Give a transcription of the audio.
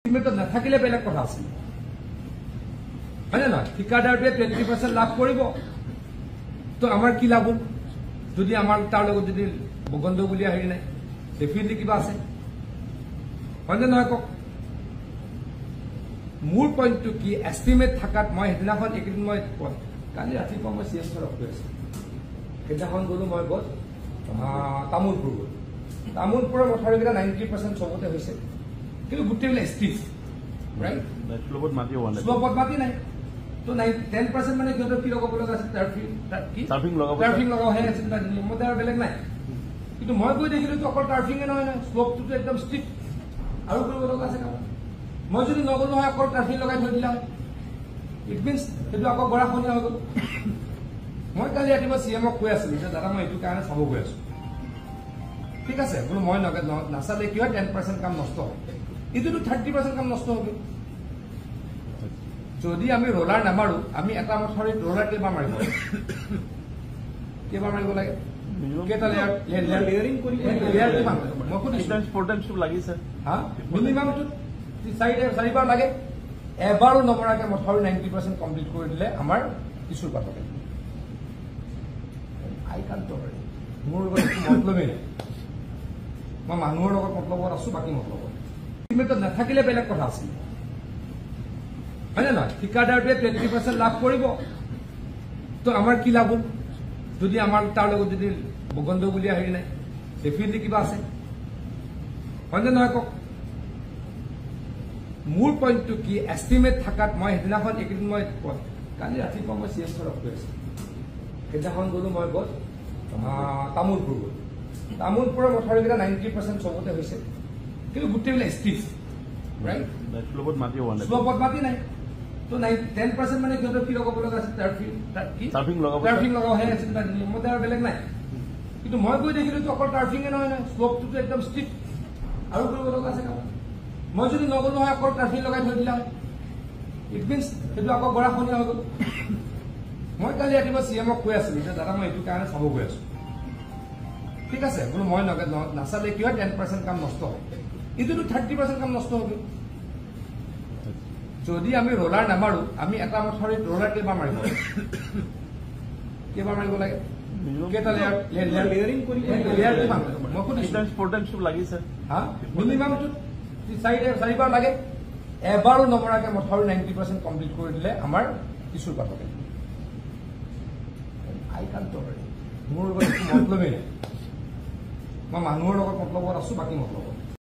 লিমিটত নাথাকিলে বেলেগ কথা আছিল হয় না নহয় ঠিকাদাৰটোৱে 20% লাভ কৰিব তো আমাৰ কি লাভ যদি আমাৰ তাৰ লগত যদি গণ্ডগোলীয়া হেৰি নাই ডেফিনেটলি কিবা আছে হয় না নহয় কওক মোৰ পইণ্টটো কি এষ্টিমেট থাকাত মই সেইদিনাখন এইকেইদিন মই কালি ৰাতিপুৱা মই চিএছ ছাৰক কৈ আছো সেইদিনাখন গ'লো মই গ'ল তামোলপুৰ গ'লো তামোলপুৰৰ মথাউৰিকেইটা 90% চবতে হৈছে কিন্তু গোটেইবিলাক ষ্টিফ ৰাইট শ্লোপত মাটি হোৱা নাই শ্লোপত মাটি নাই তো 10% মানে সিহঁতৰ কি লগাব লগা আছে টাৰ্ফিং লগাবহে আছে নিয়মতে আৰু বেলেগ নাই কিন্তু মই গৈ দেখিলো অকল টাৰ্ফিঙে নহয় নহয় শ্লোপটোতো একদম ষ্টিফ আৰু কৰিব লগা আছে কাম মই যদি নগলো হয় অকল টাৰ্ফিং লগাই থৈ দিলা হয় ইট মিনছ সেইটো আকৌ গৰাখনীয়া হৈ গ'ল মই কালি ৰাতিপুৱা চিএমক কৈ আছিলো যে দাদা মই এইটো কাৰণে চাব গৈ আছো ঠিক আছে বোলো মই নাচালে কি হয় 10% কাম নষ্ট হয় এইটোতো 30% কাম নষ্ট হ'ব যদি আমি ৰোলাৰ নামাৰো আমি এটা মথাউৰিত ৰোলাৰ কেইবাৰ মাৰিব লাগে কেইটা লেয়াৰিং কৰি লাগিছে মিনিমামটো 4বাৰ লাগে এবাৰো নমৰাকে মথাউৰি 90% কমপ্লিট কৰি দিলে আমাৰ কিছুৰ পাতকে আই কান টলাৰেট মোৰ লগত মতলবেই নাই মই মানুহৰ লগত মতলবত আছো বাকী মতলবত লিমিটত নাথাকিলে বেলেগ কথা আছিল হয় না নহয় ঠিকাদাৰটোৱে 20% লাভ কৰিব তো আমাৰ কি লাভ যদি আমাৰ তাৰ লগত যদি গণ্ডগোলীয়া হেৰি নাই ডেফিনেটলি কিবা আছে হয় না নহয় কওক মোৰ পইণ্টটো কি এষ্টিমেট থাকাত মই সেইদিনাখন এইকেইদিন মই কালি ৰাতিপুৱা মই চিএছ ছাৰক কৈ আছো সেইদিনাখন গ'লো মই গ'ল তামোলপুৰ গ'লো তামোলপুৰৰ মথাউৰিকেইটা 90% চবতে হৈছে কিন্তু গোটেইবিলাক ষ্টিফ ৰাইট শ্লোপত মাটি হোৱা নাই শ্লোপত মাটি নাই তো 10% মানে সিহঁতৰ কি লগাব লগা আছে টাৰ্ফিং লগাবহে আছে নিয়মতে আৰু বেলেগ নাই কিন্তু মই গৈ দেখিলো অকল টাৰ্ফিঙে নহয় নহয় শ্লোপটোতো একদম ষ্টিফ আৰু কৰিব লগা আছে কাম মই যদি নগলো হয় অকল টাৰ্ফিং লগাই থৈ দিলা হয় ইট মিনছ সেইটো আকৌ গৰাখনীয়া হৈ গ'ল মই কালি ৰাতিপুৱা চিএমক কৈ আছিলো যে দাদা মই এইটো কাৰণে চাব গৈ আছো ঠিক আছে বোলো মই নাচালে কি হয় 10% কাম নষ্ট হয় এইটোতো 30% কাম নষ্ট হ'ব যদি আমি ৰোলাৰ নামাৰো আমি এটা মথাউৰিত ৰোলাৰ কেইবাৰ মাৰিব লাগে কেইটা লেয়াৰিং কৰি লাগিছে মিনিমামটো 4বাৰ লাগে এবাৰো নমৰাকে মথাউৰি 90% কমপ্লিট কৰি দিলে আমাৰ কিছুৰ পাতকে আই কান টলাৰেট মোৰ লগত মতলবেই নাই মই মানুহৰ লগত মতলবত আছো বাকী মতলবত